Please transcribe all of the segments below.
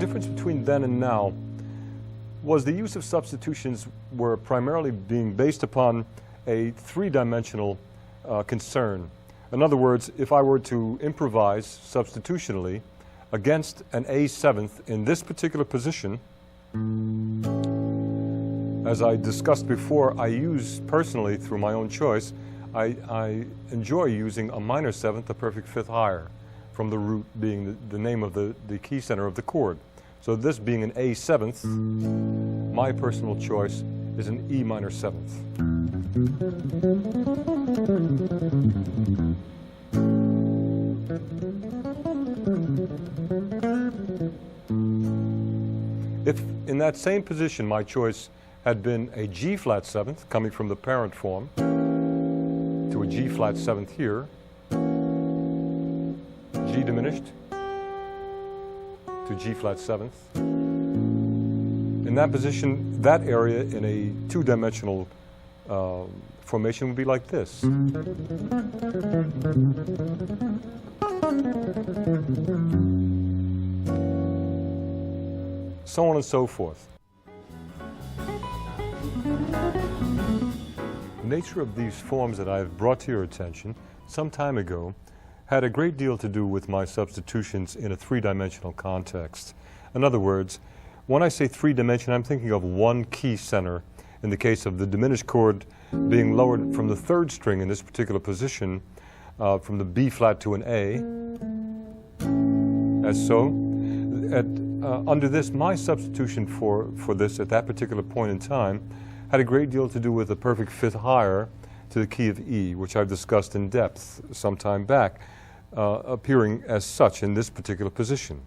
difference between then and now was the use of substitutions were primarily being based upon a three-dimensional concern. In other words, if I were to improvise substitutionally against an A7th in this particular position, as I discussed before, I use personally, through my own choice, I enjoy using a minor seventh, a perfect fifth higher, from the root being the name of the key center of the chord. So this being an A7th, my personal choice is an E minor seventh. If in that same position my choice had been a G flat seventh, coming from the parent form, to a G flat seventh here, G diminished, to G flat seventh. In that position, that area in a two-dimensional formation would be like this. So on and so forth. The nature of these forms that I have brought to your attention some time ago had a great deal to do with my substitutions in a three-dimensional context. In other words, when I say three-dimension, I'm thinking of one key center. In the case of the diminished chord being lowered from the third string in this particular position, from the B flat to an A, as so. Under this, my substitution for this at that particular point in time had a great deal to do with the perfect fifth higher to the key of E, which I've discussed in depth some time back, appearing as such in this particular position.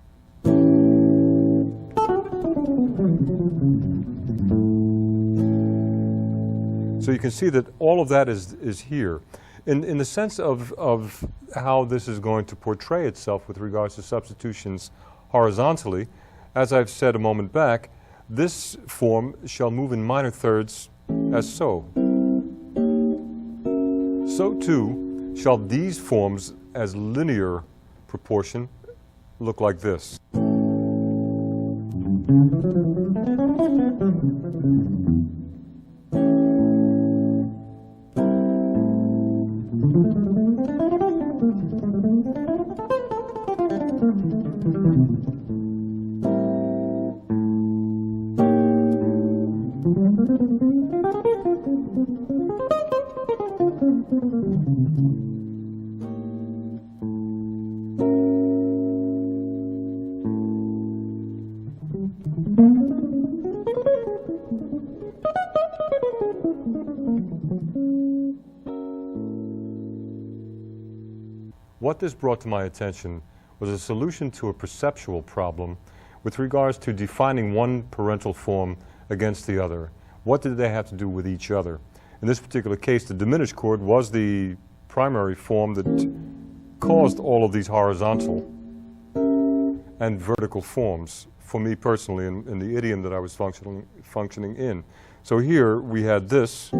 So you can see that all of that is here. In the sense of how this is going to portray itself with regards to substitutions horizontally, as I've said a moment back, this form shall move in minor thirds as so. So too shall these forms as linear proportion look like this. What this brought to my attention was a solution to a perceptual problem with regards to defining one parental form against the other. What did they have to do with each other? In this particular case, the diminished chord was the primary form that caused all of these horizontal and vertical forms for me personally in the idiom that I was functioning in. So here we had this,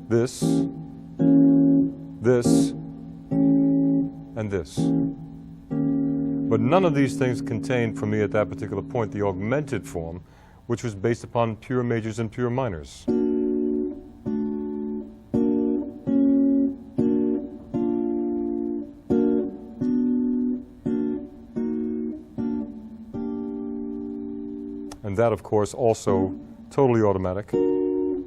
this, and this. But none of these things contained for me at that particular point the augmented form, which was based upon pure majors and pure minors. And that, of course, also totally automatic in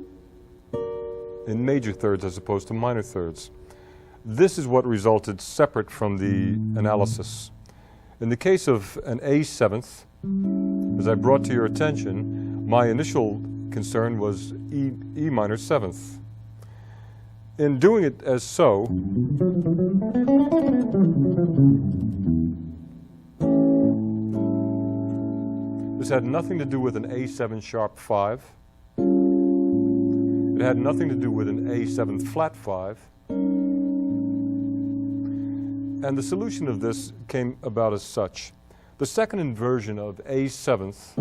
major thirds as opposed to minor thirds. This is what resulted separate from the analysis. In the case of an A7th, as I brought to your attention, my initial concern was E minor seventh. In doing it as so, this had nothing to do with an A7 sharp 5. It had nothing to do with an A7 flat 5. And the solution of this came about as such. The second inversion of A7th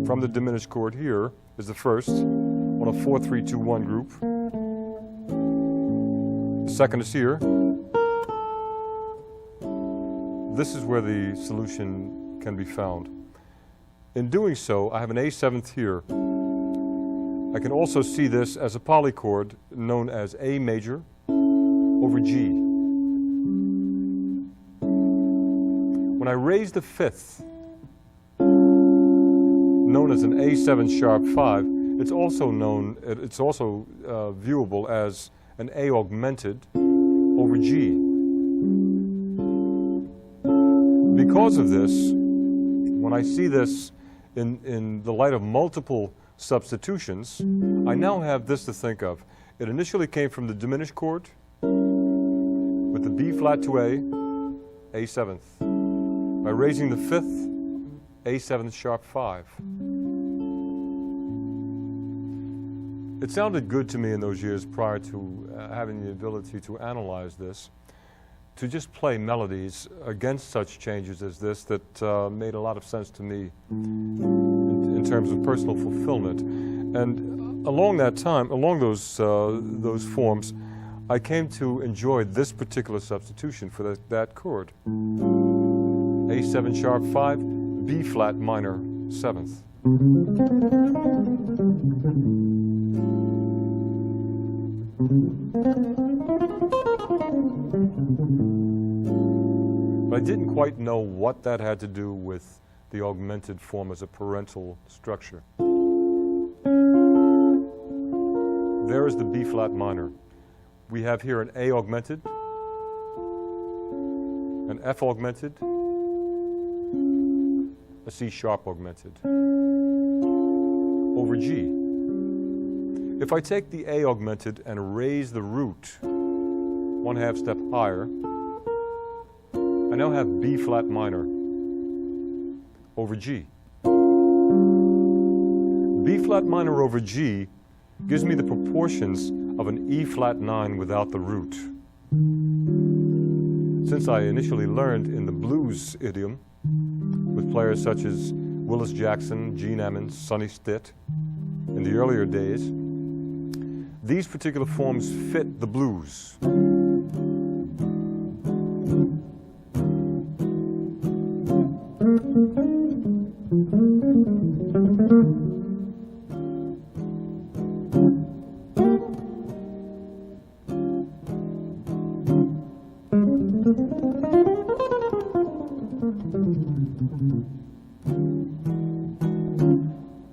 from the diminished chord here is the first on a 4-3-2-1 group. The second is here. this is where the solution can be found. In doing so, I have an A7th here. I can also see this as a polychord known as A major over G. When I raise the fifth, known as an A7 sharp 5, it's also viewable as an A augmented over G. Because of this, when I see this in the light of multiple substitutions, I now have this to think of. It initially came from the diminished chord with the B flat to A 7th. By raising the fifth, A7 sharp 5. It sounded good to me in those years prior to having the ability to analyze this, to just play melodies against such changes as this that made a lot of sense to me in terms of personal fulfillment. And along that time, along those forms, I came to enjoy this particular substitution for that chord. A7 sharp 5, B flat minor 7th. But I didn't quite know what that had to do with the augmented form as a parental structure. There is the B flat minor. We have here an A augmented, an F augmented, a C sharp augmented over G. If I take the A augmented and raise the root 1/2 step higher, I now have B flat minor over G. B flat minor over G gives me the proportions of an E flat 9 without the root. Since I initially learned in the blues idiom with players such as Willis Jackson, Gene Emmons, Sonny Stitt in the earlier days, these particular forms fit the blues.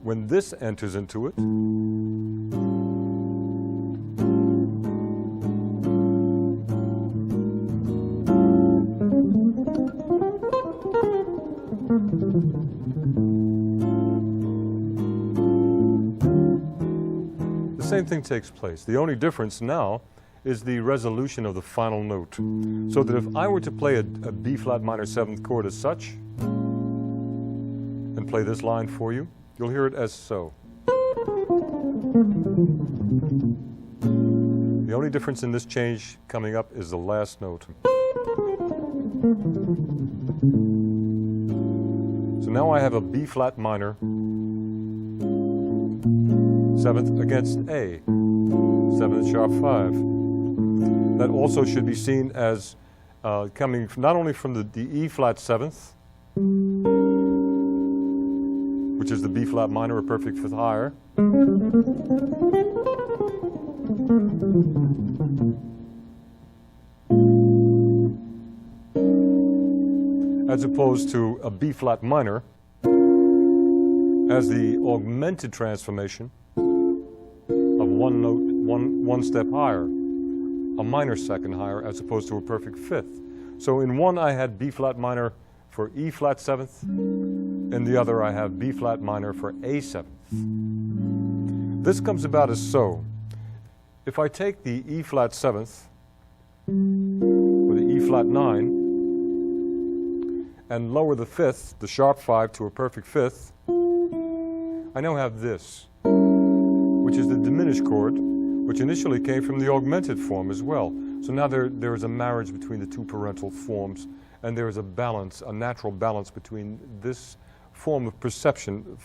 When this enters into it, the same thing takes place. The only difference now is the resolution of the final note. So that if I were to play a B flat minor 7th chord as such, and play this line for you, you'll hear it as so. The only difference in this change coming up is the last note. So now I have a B flat minor 7th against A, 7th sharp 5. That also should be seen as coming not only from the E flat 7th, which is the B flat minor, a perfect fifth higher, as opposed to a B flat minor as the augmented transformation of one note, one step higher, a minor second higher, as opposed to a perfect fifth. So in one I had B flat minor for E flat 7th, in the other I have B flat minor for A 7th. This comes about as so. If I take the E flat 7th with the E flat 9 and lower the fifth, the sharp 5, to a perfect fifth, I now have this, which is the diminished chord, which initially came from the augmented form as well. So now there is a marriage between the two parental forms, and there is a balance, a natural balance between this form of perception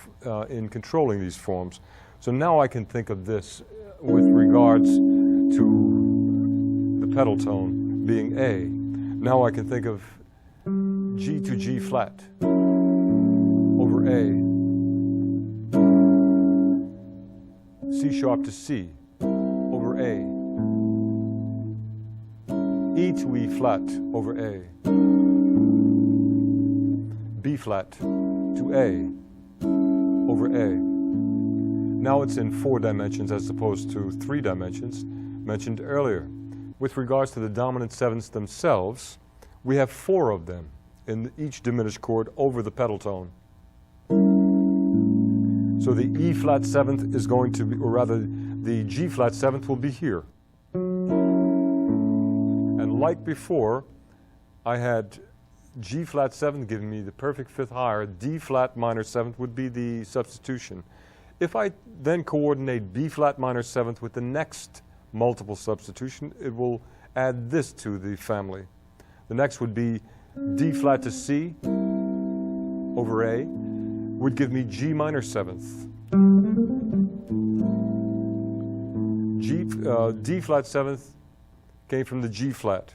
in controlling these forms. So now I can think of this with regards to the pedal tone being A. Now I can think of G to G flat over A, C sharp to C over A, E to E flat over A, B flat to A over A. Now it's in 4 dimensions as opposed to 3 dimensions mentioned earlier. With regards to the dominant sevenths themselves, we have 4 of them in each diminished chord over the pedal tone. So the E flat seventh is going to be, or rather the G flat seventh will be here. And like before, I had G flat seventh giving me the perfect fifth higher, D flat minor seventh would be the substitution. If I then coordinate B flat minor seventh with the next multiple substitution, it will add this to the family. The next would be D flat to C over A, would give me G minor seventh. D flat seventh came from the G flat.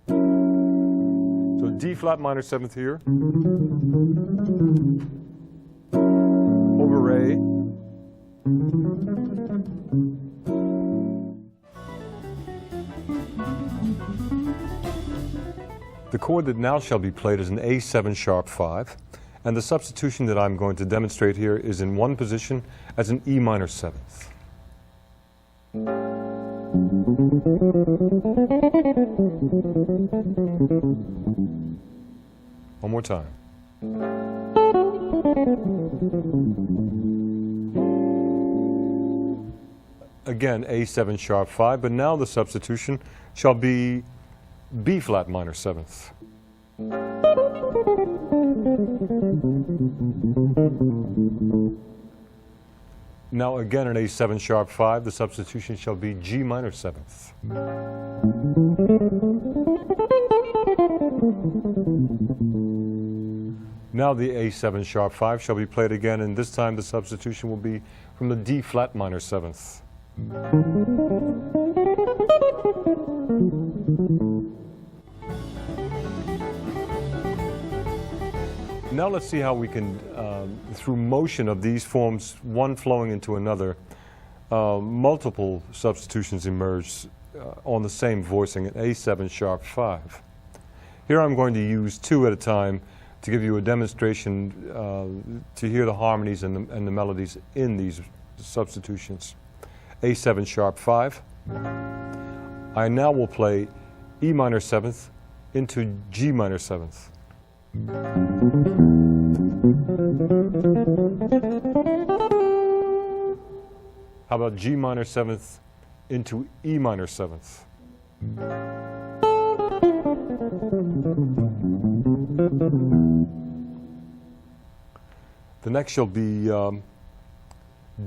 So D flat minor seventh here over A. The chord that now shall be played is an A7 sharp 5, and the substitution that I'm going to demonstrate here is in one position as an E minor seventh. One more time. Again, A7 sharp 5, but now the substitution shall be B flat minor seventh. Now again an A7 sharp 5, the substitution shall be G minor seventh. Now the A7 sharp 5 shall be played again, and this time the substitution will be from the D flat minor seventh. Now let's see how we can, through motion of these forms, one flowing into another, multiple substitutions emerge on the same voicing, an A7 sharp 5. Here I'm going to use 2 at a time to give you a demonstration to hear the harmonies and the melodies in these substitutions. A7 sharp 5. I now will play E minor seventh into G minor seventh. How about G minor seventh into E minor seventh? The next shall be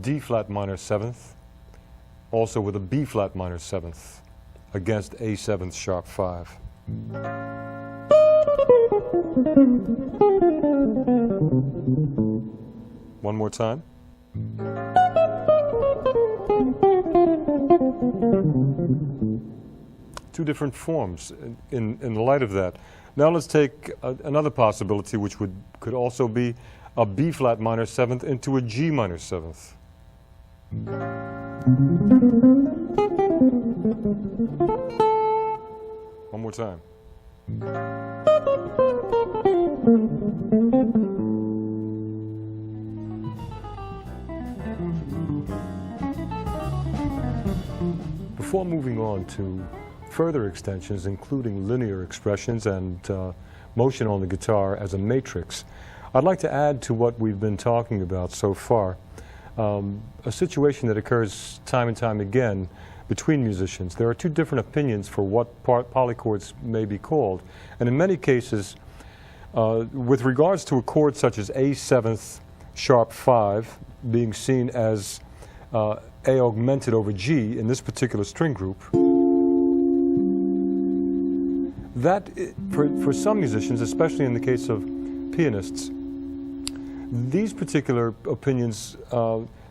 D flat minor seventh, also with a B flat minor seventh against A7 sharp 5. One more time. Two different forms in the light of that. Now let's take another possibility, which could also be a B flat minor seventh into a G minor seventh. One more time. Before moving on to further extensions, including linear expressions and motion on the guitar as a matrix, I'd like to add to what we've been talking about so far a situation that occurs time and time again between musicians. There are two different opinions for what polychords may be called, and in many cases, with regards to a chord such as A7 sharp 5 being seen as A augmented over G in this particular string group, that for some musicians, especially in the case of pianists, these particular opinions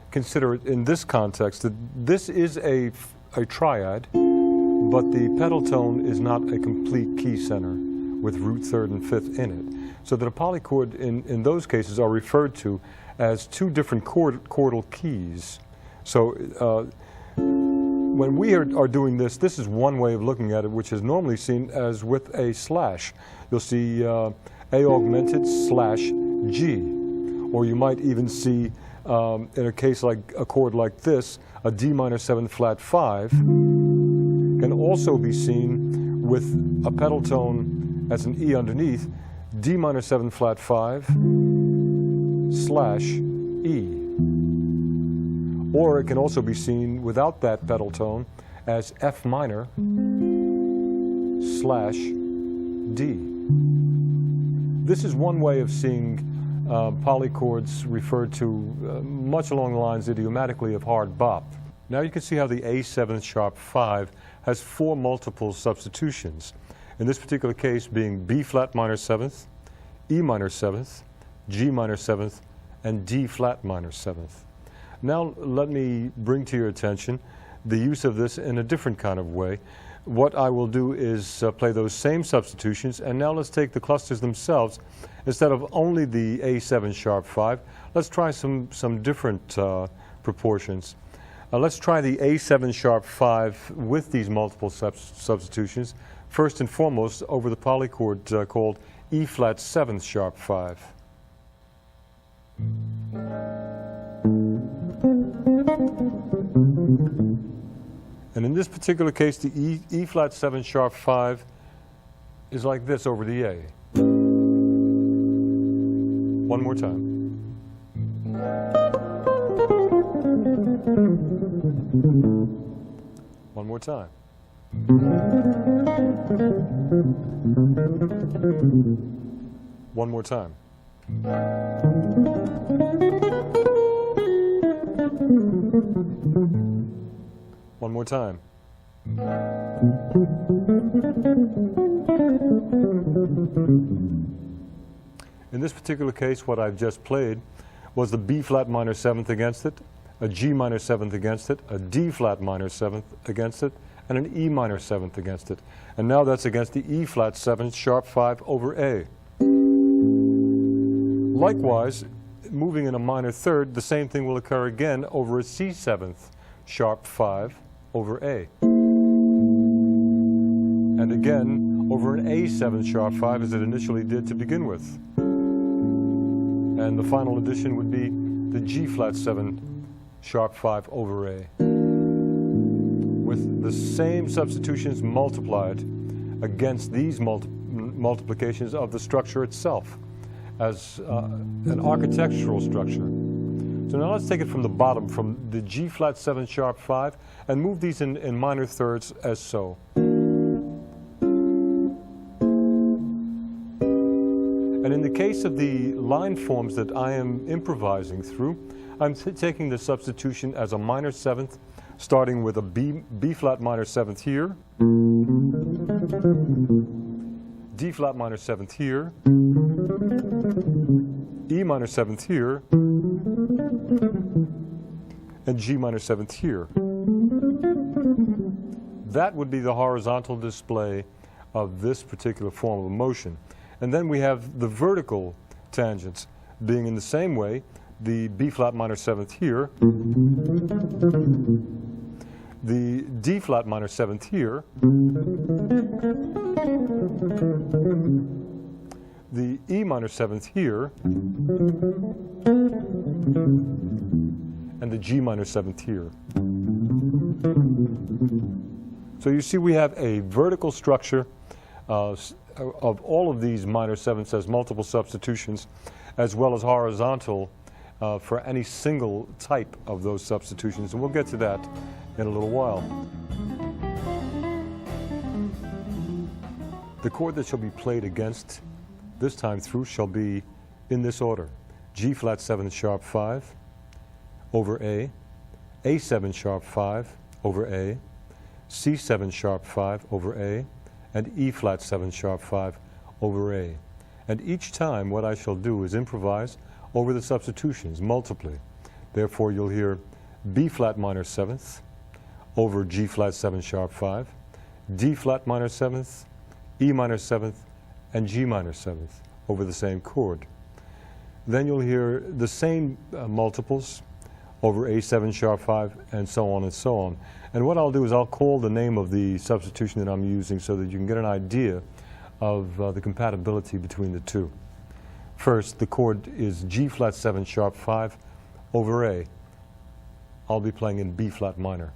consider it in this context that this is a triad, but the pedal tone is not a complete key center. with root third and fifth in it. So that a polychord in those cases are referred to as two different chordal keys. So when we are doing this, this is one way of looking at it, which is normally seen as with a slash. You'll see A augmented slash G. Or you might even see, in a case like a chord like this, a D minor 7 flat 5 can also be seen with a pedal tone as an E underneath, D minor 7 flat 5 slash E. Or it can also be seen without that pedal tone as F minor slash D. This is one way of seeing polychords referred to much along the lines idiomatically of hard bop. Now you can see how the A7 sharp 5 has 4 multiple substitutions. In this particular case being B flat minor 7th, E minor 7th, G minor 7th, and D flat minor 7th. Now let me bring to your attention the use of this in a different kind of way. What I will do is play those same substitutions, and now let's take the clusters themselves. Instead of only the A7 sharp 5, let's try some different proportions. Let's try the A7 sharp 5 with these multiple substitutions, first and foremost over the polychord called E flat 7th sharp 5. And in this particular case, the E flat 7 sharp 5 is like this over the A. One more time. One more time. One more time. One more time. In this particular case, what I've just played was the B flat minor 7th against it, a G minor 7th against it, a D flat minor 7th against it, and an E minor 7th against it. And now that's against the E flat 7 sharp 5 over A. Likewise, moving in a minor third, the same thing will occur again over a C 7th sharp 5 over A. And again over an A 7 sharp 5 as it initially did to begin with. And the final addition would be the G flat 7 sharp 5 over A. With the same substitutions multiplied against these multiplications of the structure itself as an architectural structure. So now let's take it from the bottom, from the G flat 7 sharp 5, and move these in minor thirds as so. And in the case of the line forms that I am improvising through, I'm taking the substitution as a minor 7th, starting with a B flat minor 7th here, D flat minor 7th here, E minor 7th here, and G minor 7th here. That would be the horizontal display of this particular form of motion. And then we have the vertical tangents being in the same way, the B flat minor 7th here, the D flat minor 7th here, the E minor 7th here, and the G minor 7th here. So you see we have a vertical structure of all of these minor 7ths as multiple substitutions, as well as horizontal for any single type of those substitutions. And we'll get to that in a little while. The chord that shall be played against this time through shall be in this order: G flat 7 sharp 5 over A, A7 sharp 5 over A, C7 sharp 5 over A, and E flat 7 sharp 5 over A. And each time what I shall do is improvise over the substitutions multiply. Therefore you'll hear B flat minor 7th over G flat 7 sharp 5, D flat minor 7th, E minor 7th, and G minor 7th over the same chord. Then you'll hear the same multiples over A7 sharp 5 and so on and so on. And what I'll do is I'll call the name of the substitution that I'm using so that you can get an idea of the compatibility between the two. First, the chord is G flat 7 sharp 5 over A. I'll be playing in B flat minor.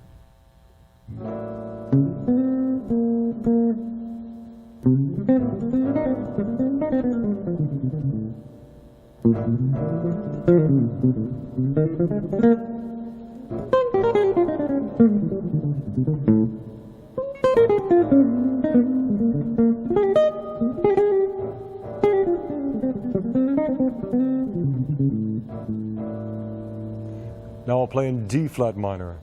Now I'll play in D flat minor.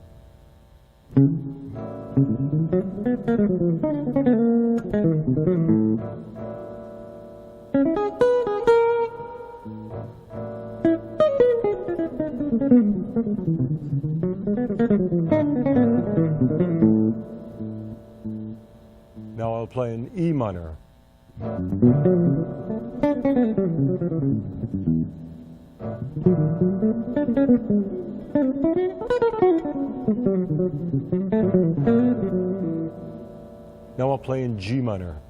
Now I'll play in E minor. Now I'll play in G minor.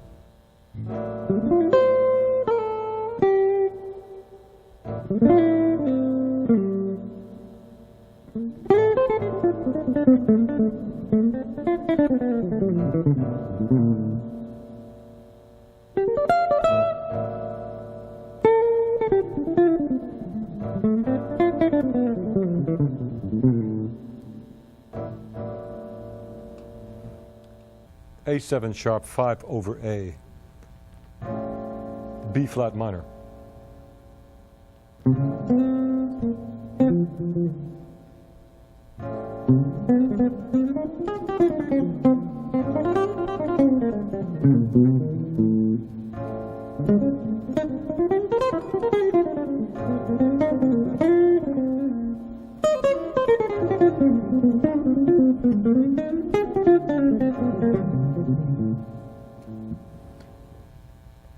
A7 sharp 5 over A. B flat minor.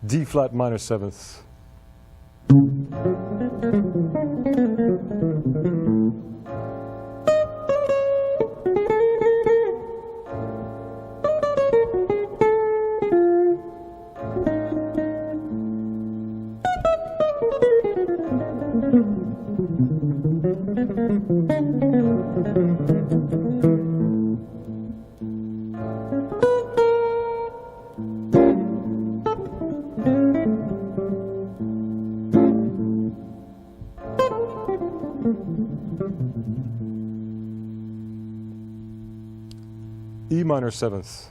D flat minor 7th. E minor 7th.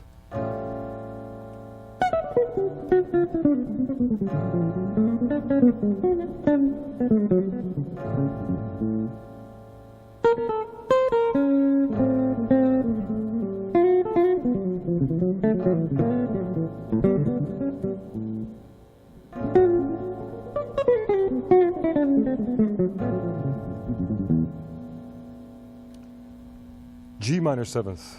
G minor 7th.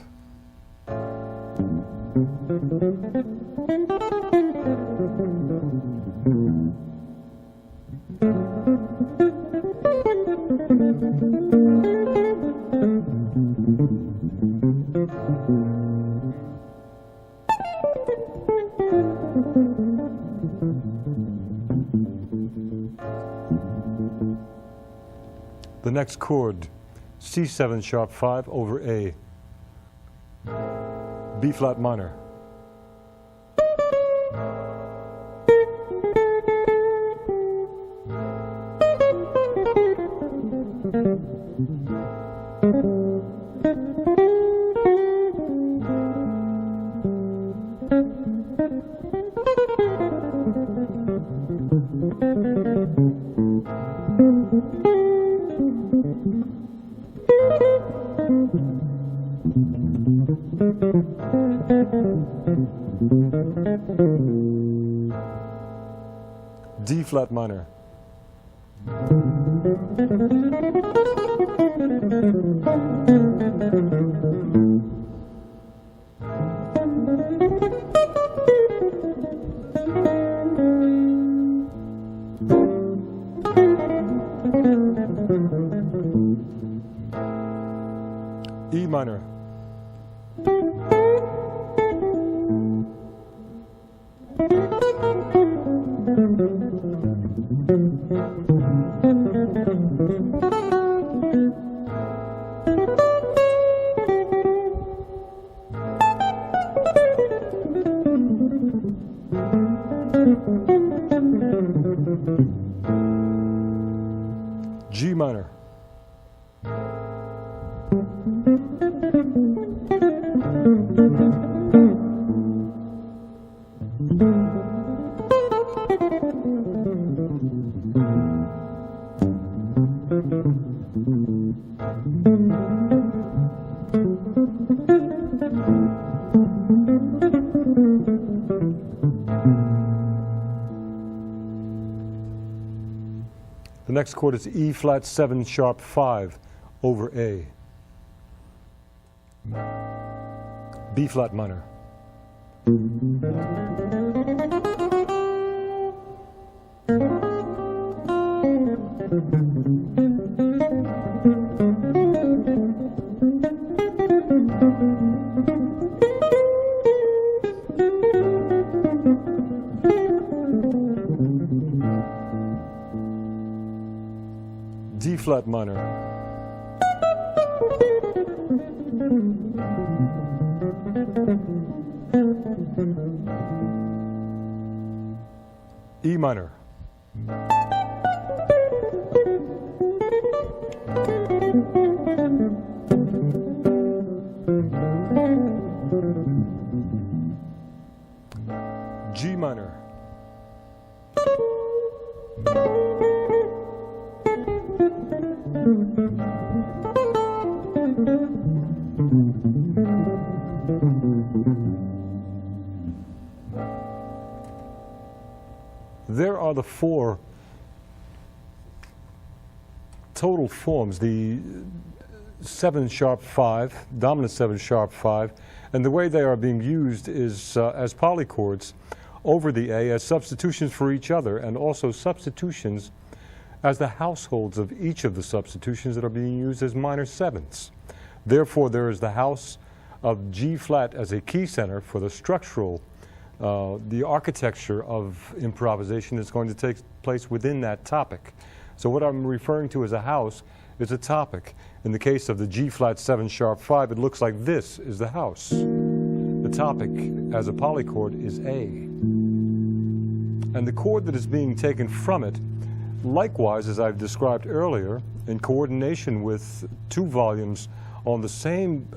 The next chord, C7 sharp 5 over A. B flat minor. D flat minor. minor. G minor. The next chord is E flat 7 sharp 5 over A. B flat minor. D flat minor. E minor. G minor. There are the 4 total forms, the 7 sharp 5, dominant 7 sharp 5, and the way they are being used is as polychords over the A as substitutions for each other, and also substitutions as the households of each of the substitutions that are being used as minor 7ths. Therefore, there is the house of G flat as a key center for the structural, the architecture of improvisation that's going to take place within that topic. So what I'm referring to as a house is a topic. In the case of the G flat 7 sharp 5, it looks like this is the house. The topic as a polychord is A. And the chord that is being taken from it, likewise, as I've described earlier, in coordination with 2 volumes on the same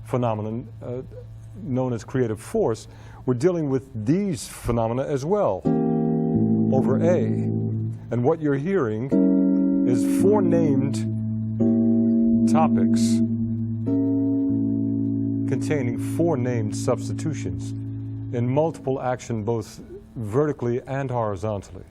phenomenon known as creative force, we're dealing with these phenomena as well over A. And what you're hearing is 4 named topics containing 4 named substitutions in multiple action, both vertically and horizontally.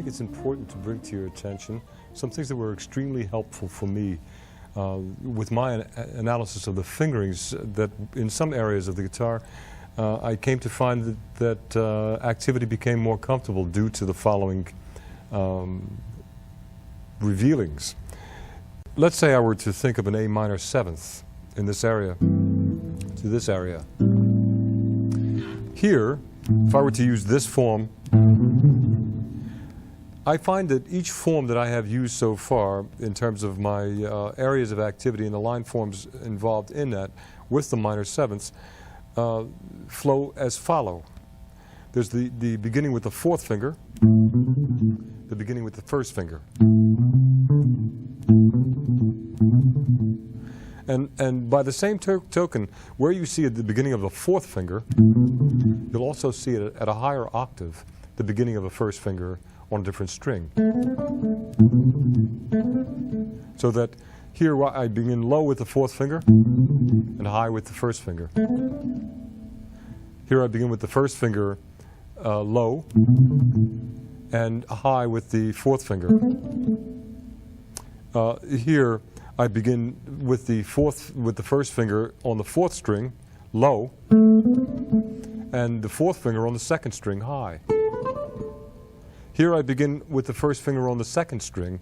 think it's important to bring to your attention some things that were extremely helpful for me with my analysis of the fingerings, that in some areas of the guitar I came to find that activity became more comfortable due to the following revealings. Let's say I were to think of an A minor seventh in this area, to this area. Here, if I were to use this form, I find that each form that I have used so far in terms of my areas of activity and the line forms involved in that with the minor sevenths flow as follow. There's the beginning with the fourth finger, the beginning with the first finger. And by the same token, where you see at the beginning of the fourth finger, you'll also see it at a higher octave, the beginning of a first finger on a different string. So that here I begin low with the fourth finger and high with the first finger. Here I begin with the first finger low and high with the fourth finger. Here I begin with the first finger on the fourth string low and the fourth finger on the second string high. Here I begin with the first finger on the second string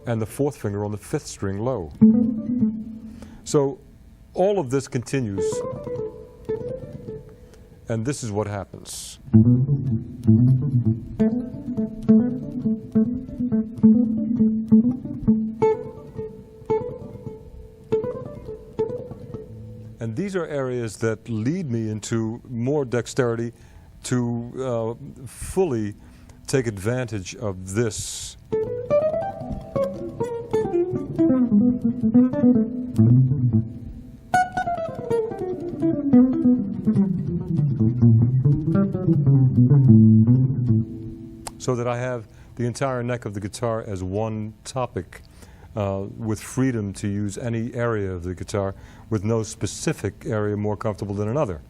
and the fourth finger on the fifth string low. So all of this continues, and this is what happens. And these are areas that lead me into more dexterity to fully take advantage of this. So that I have the entire neck of the guitar as one topic, with freedom to use any area of the guitar, with no specific area more comfortable than another.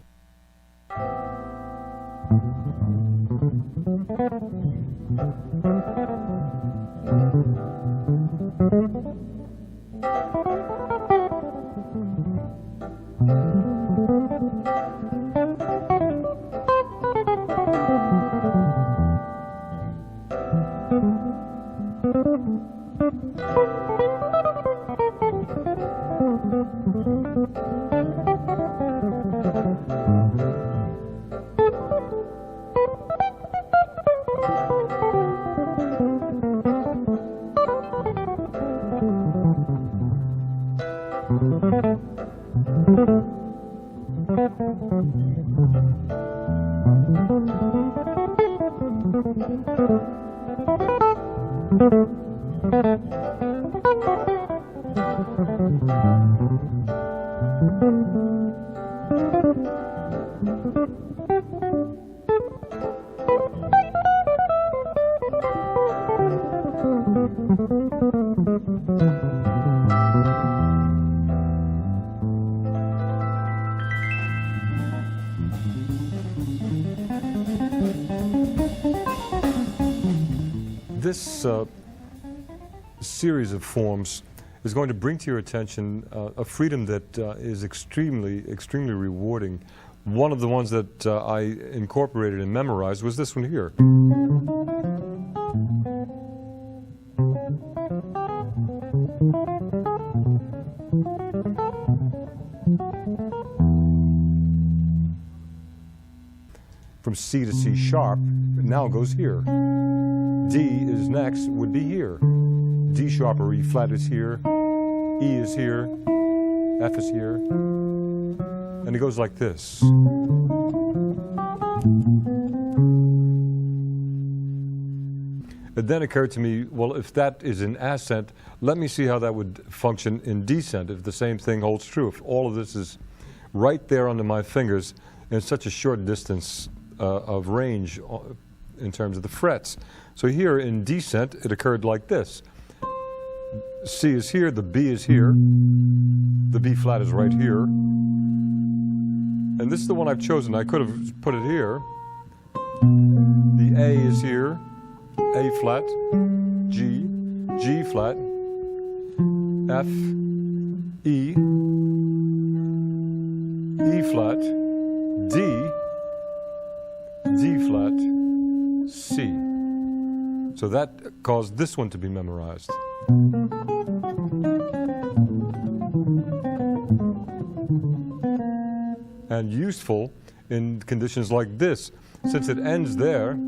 This series of forms is going to bring to your attention a freedom that is extremely rewarding. One of the ones that I incorporated and memorized was this one here. From C to C sharp, it now goes here. D is next, would be here. D sharp or E flat is here. E is here. F is here. And it goes like this. It then occurred to me, well, if that is in ascent, let me see how that would function in descent, if the same thing holds true. If all of this is right there under my fingers in such a short distance of range in terms of the frets. So here in descent, it occurred like this. C is here, the B is here, the B flat is right here, and this is the one I've chosen. I could have put it here. The A is here, A flat, G, G flat, F, E, E flat, D, D flat, C. So that caused this one to be memorized. And useful in conditions like this. Since it ends there,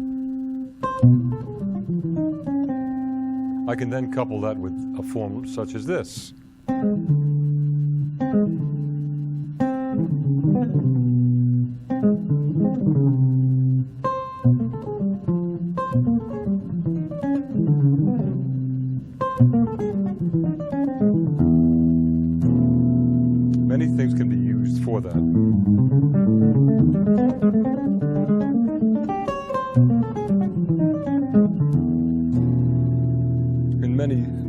I can then couple that with a form such as this. Many things can be used for that.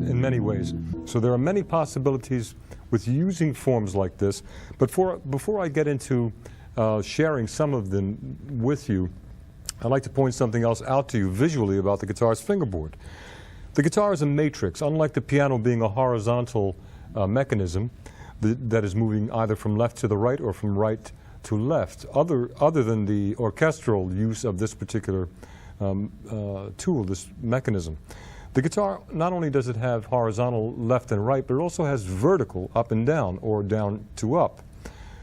In many ways. So there are many possibilities with using forms like this, but before I get into sharing some of them with you, I'd like to point something else out to you visually about the guitar's fingerboard. The guitar is a matrix, unlike the piano being a horizontal mechanism that is moving either from left to the right or from right to left. Other than the orchestral use of this particular tool, this mechanism. The guitar, not only does it have horizontal left and right, but it also has vertical up and down, or down to up.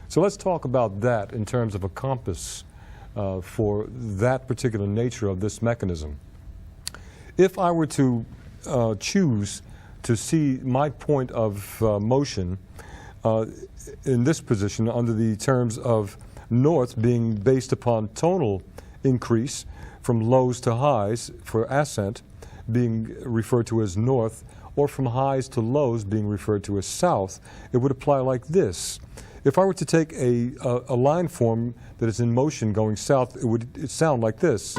So let's talk about that in terms of a compass for that particular nature of this mechanism. If I were to choose to see my point of motion in this position under the terms of north being based upon tonal increase from lows to highs for ascent, being referred to as north, or from highs to lows being referred to as south, it would apply like this. If I were to take a line form that is in motion going south, it would sound like this.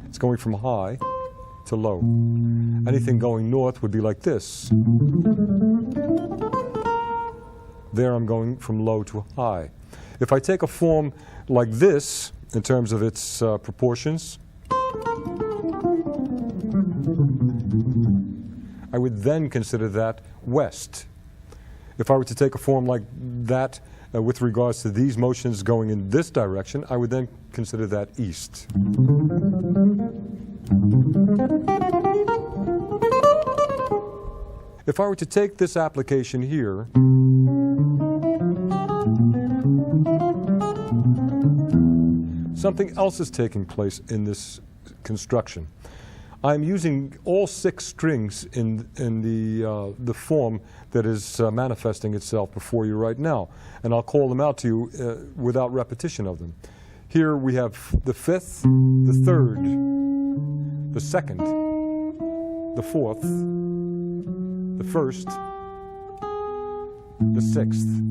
It's going from high to low. Anything going north would be like this. There I'm going from low to high. If I take a form like this, in terms of its proportions, I would then consider that west. If I were to take a form like that with regards to these motions going in this direction, I would then consider that east. If I were to take this application here, something else is taking place in this construction. I'm using all 6 strings in the form that is manifesting itself before you right now, and I'll call them out to you without repetition of them. Here we have the 5th, the 3rd, the 2nd, the 4th, the 1st, the 6th.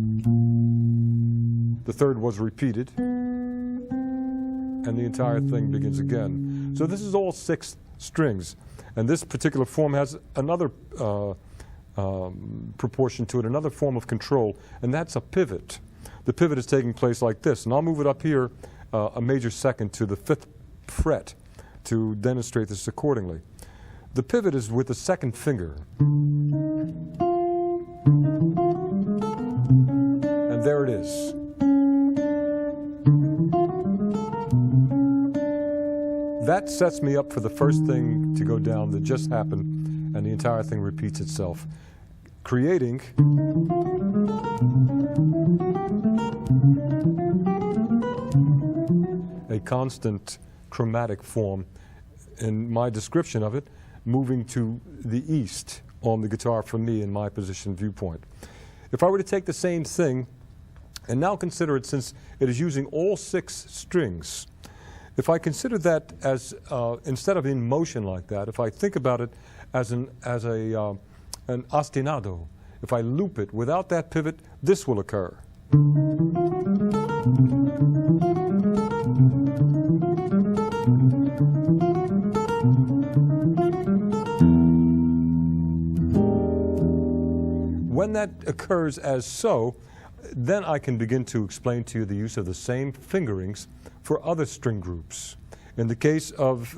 The 3rd was repeated, and the entire thing begins again. So this is all 6 strings, and this particular form has another proportion to it, another form of control, and that's a pivot. The pivot is taking place like this, and I'll move it up here a major second to the 5th fret to demonstrate this accordingly. The pivot is with the 2nd finger, and there it is. That sets me up for the first thing to go down that just happened, and the entire thing repeats itself, creating a constant chromatic form in my description of it, moving to the east on the guitar for me in my position viewpoint. If I were to take the same thing and now consider it, since it is using all 6 strings, if I consider that as, instead of in motion like that, if I think about it as an ostinado, if I loop it without that pivot, this will occur. When that occurs as so, then I can begin to explain to you the use of the same fingerings for other string groups. In the case of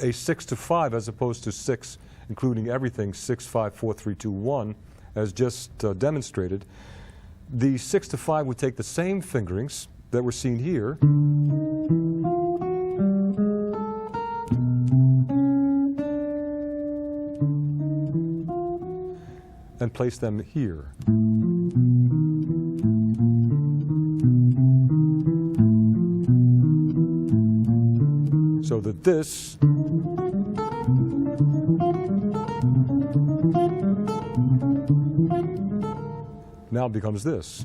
a 6 to 5 as opposed to 6, including everything, 6, 5, 4, 3, 2, 1, as just demonstrated, the 6 to 5 would take the same fingerings that were seen here and place them here. So that this now becomes this.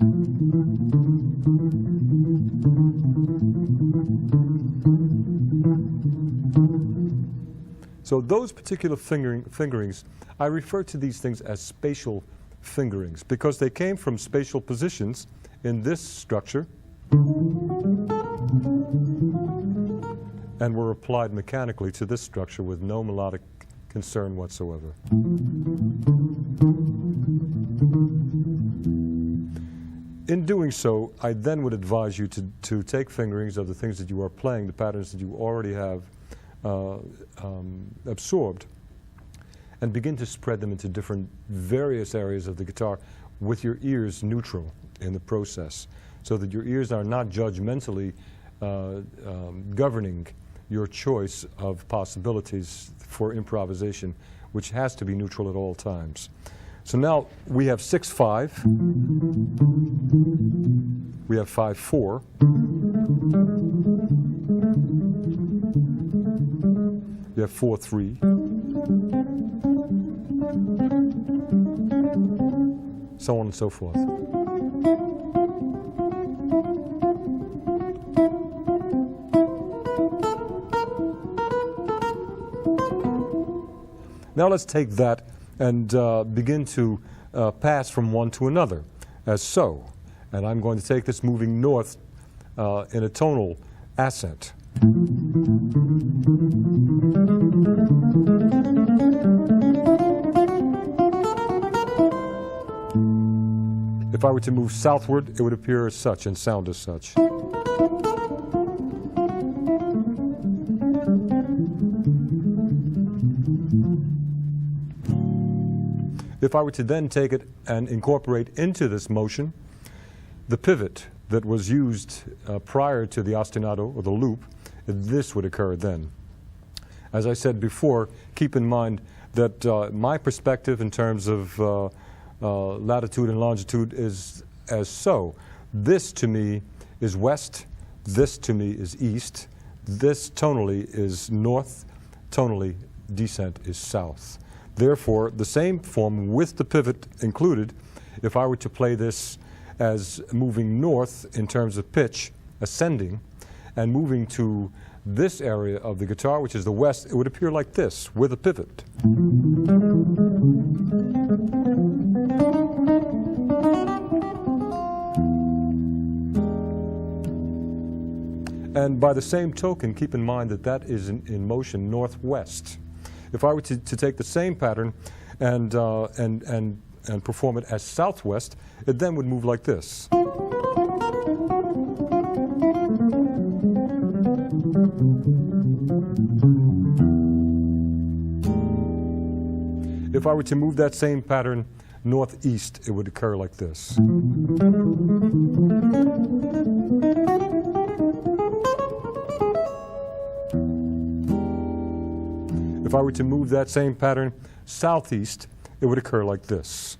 So those particular fingerings, I refer to these things as spatial fingerings because they came from spatial positions in this structure and were applied mechanically to this structure with no melodic concern whatsoever. In doing so, I then would advise you to take fingerings of the things that you are playing, the patterns that you already have absorbed, and begin to spread them into different various areas of the guitar with your ears neutral in the process, so that your ears are not judgmentally governing your choice of possibilities for improvisation, which has to be neutral at all times. So now we have 6-5, we have 5-4, we have 4-3, so on and so forth. Now let's take that and begin to pass from one to another, as so. And I'm going to take this moving north in a tonal ascent. If I were to move southward, it would appear as such and sound as such. If I were to then take it and incorporate into this motion the pivot that was used prior to the ostinato or the loop, this would occur then. As I said before, keep in mind that my perspective in terms of latitude and longitude is as so. This to me is west, this to me is east, this tonally is north, tonally descent is south. Therefore, the same form with the pivot included, if I were to play this as moving north in terms of pitch, ascending, and moving to this area of the guitar, which is the west, it would appear like this, with a pivot. And by the same token, keep in mind that that is in motion northwest. If I were to take the same pattern and perform it as southwest, it then would move like this. If I were to move that same pattern northeast, it would occur like this. If I were to move that same pattern southeast, it would occur like this.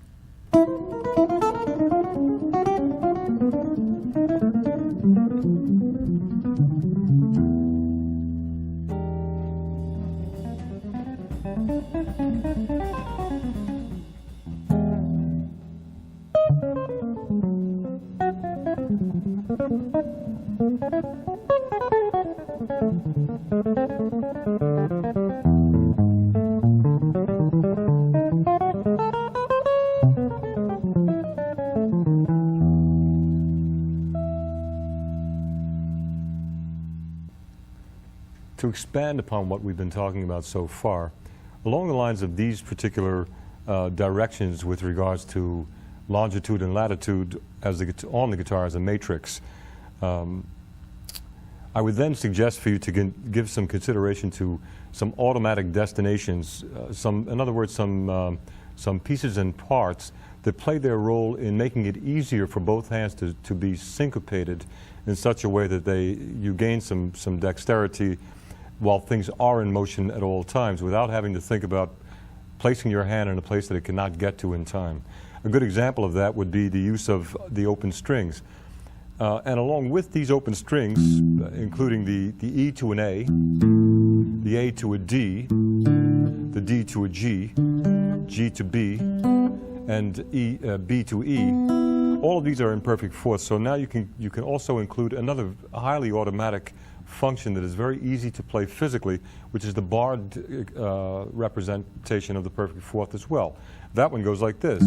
To expand upon what we've been talking about so far, along the lines of these particular directions with regards to longitude and latitude as on the guitar as a matrix, I would then suggest for you to give some consideration to some automatic destinations, in other words, some pieces and parts that play their role in making it easier for both hands to be syncopated in such a way that you gain some dexterity while things are in motion at all times without having to think about placing your hand in a place that it cannot get to in time. A good example of that would be the use of the open strings. And along with these open strings, including the E to an A, the A to a D, the D to a G, G to B, and B to E, all of these are in perfect fourths. So now you can also include another highly automatic function that is very easy to play physically, which is the barred representation of the perfect fourth as well. That one goes like this.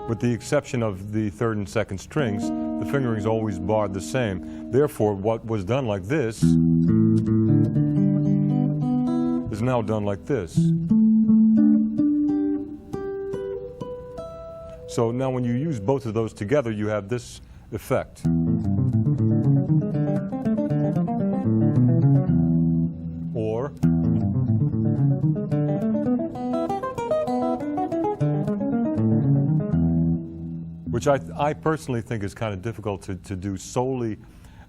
With the exception of the third and second strings, the fingering is always barred the same. Therefore, what was done like this is now done like this. So now when you use both of those together, you have this effect. Or which I personally think is kind of difficult to do solely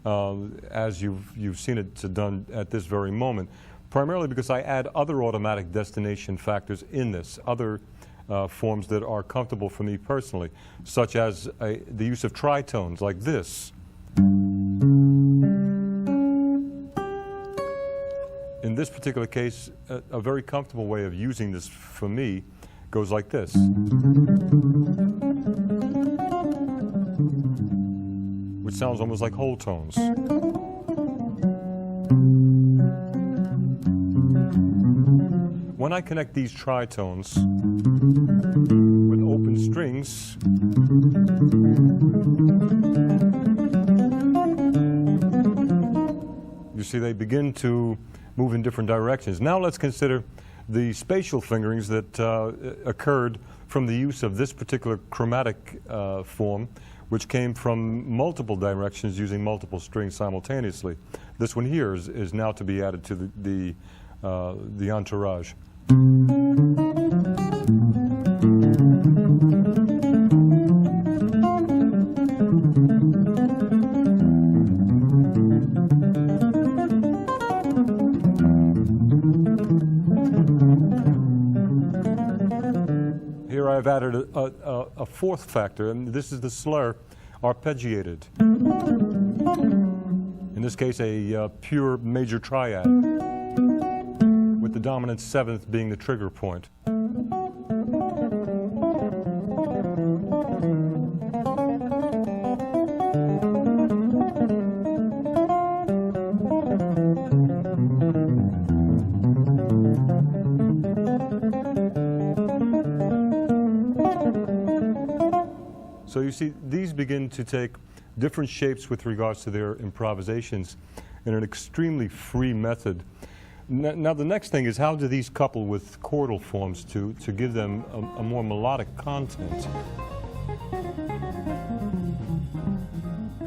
as you've seen it done at this very moment, primarily because I add other automatic destination factors in this, other forms that are comfortable for me personally, such as the use of tritones like this. In this particular case, a very comfortable way of using this for me goes like this. Which sounds almost like whole tones. When I connect these tritones with open strings, you see they begin to move in different directions. Now let's consider the spatial fingerings that occurred from the use of this particular chromatic form, which came from multiple directions using multiple strings simultaneously. This one here is now to be added to the entourage. Here I've added a fourth factor, and this is the slur arpeggiated. In this case, a pure major triad, with the dominant seventh being the trigger point. So you see, these begin to take different shapes with regards to their improvisations in an extremely free method. Now the next thing is, how do these couple with chordal forms to give them a more melodic content?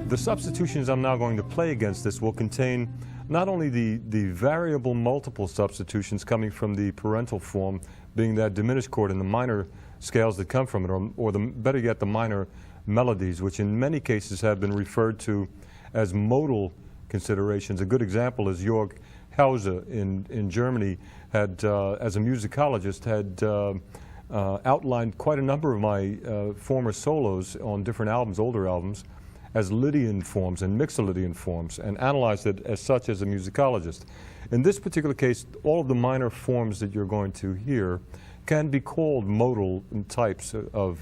The substitutions I'm now going to play against this will contain not only the variable multiple substitutions coming from the parental form, being that diminished chord and the minor scales that come from it, or better yet, the minor melodies, which in many cases have been referred to as modal considerations. A good example is Jörg Hause in Germany had, as a musicologist, had outlined quite a number of my former solos on different albums, older albums, as Lydian forms and mixolydian forms, and analyzed it as such as a musicologist. In this particular case, all of the minor forms that you're going to hear can be called modal types of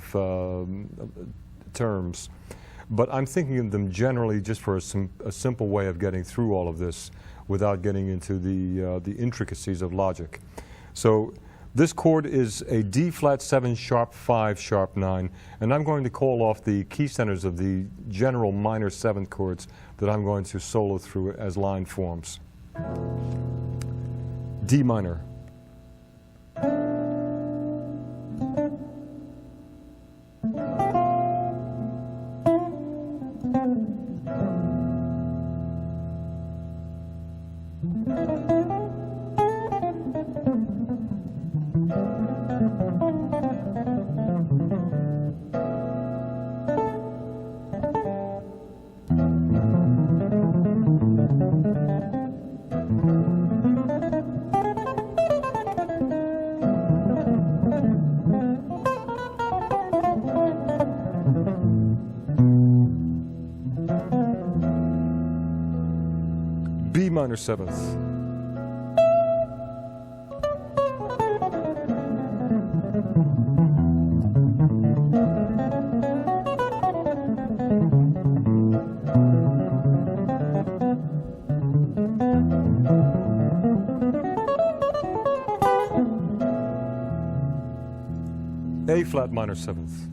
terms, but I'm thinking of them generally just for a simple way of getting through all of this without getting into the intricacies of logic. So this chord is a D flat 7 sharp 5 sharp 9, and I'm going to call off the key centers of the general minor seventh chords that I'm going to solo through as line forms. D minor. minor 7th. A flat minor 7th.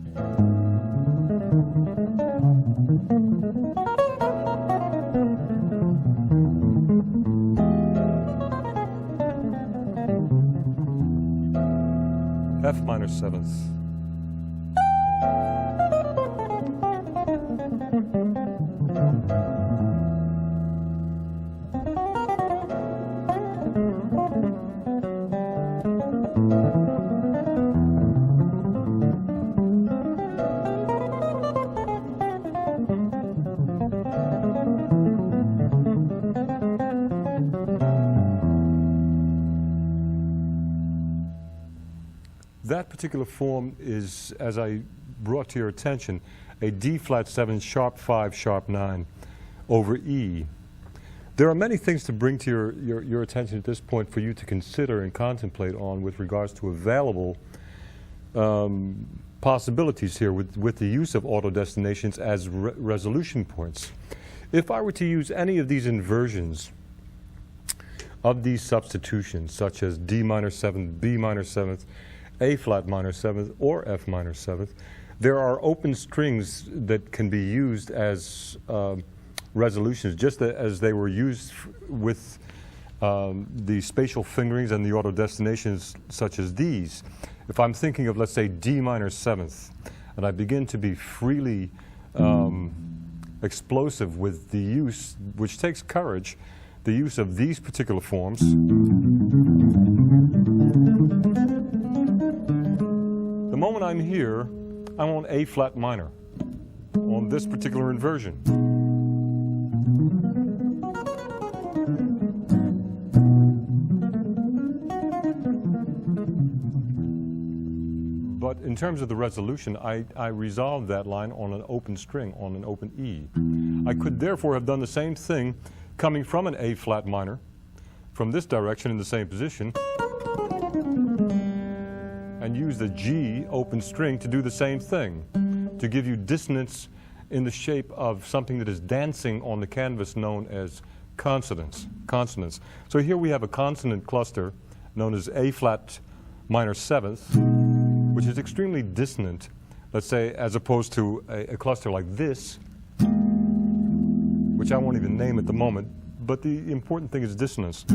F minor 7th. That particular form is, as I brought to your attention, a D flat 7 sharp 5 sharp 9 over E. There are many things to bring to your attention at this point for you to consider and contemplate on with regards to available possibilities here with the use of auto destinations as resolution points. If I were to use any of these inversions of these substitutions, such as D minor 7th, B minor 7th, A flat minor 7th, or F minor 7th, there are open strings that can be used as resolutions, just as they were used with the spatial fingerings and the auto destinations such as these. If I'm thinking of, let's say, D minor 7th, and I begin to be freely explosive with the use, which takes courage, the use of these particular forms, the moment I'm here, I'm on A flat minor on this particular inversion. But in terms of the resolution, I resolved that line on an open string, on an open E. I could therefore have done the same thing coming from an A flat minor, from this direction in the same position, and use the G open string to do the same thing, to give you dissonance in the shape of something that is dancing on the canvas known as consonants. So here we have a consonant cluster known as A flat minor 7th, which is extremely dissonant, let's say, as opposed to a cluster like this, which I won't even name at the moment, but the important thing is dissonance.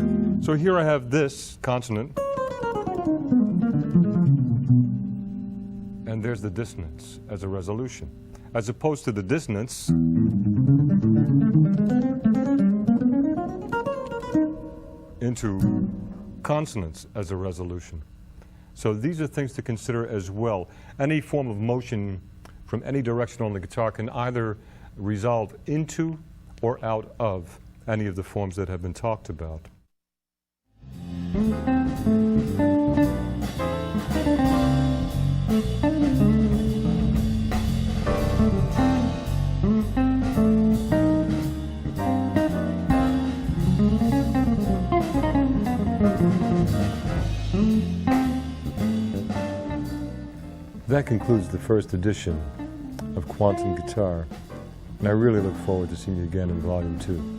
So here I have this consonant, and there's the dissonance as a resolution, as opposed to the dissonance into consonants as a resolution. So these are things to consider as well. Any form of motion from any direction on the guitar can either resolve into or out of any of the forms that have been talked about. That concludes the first edition of Quantum Guitar, and I really look forward to seeing you again in Volume 2.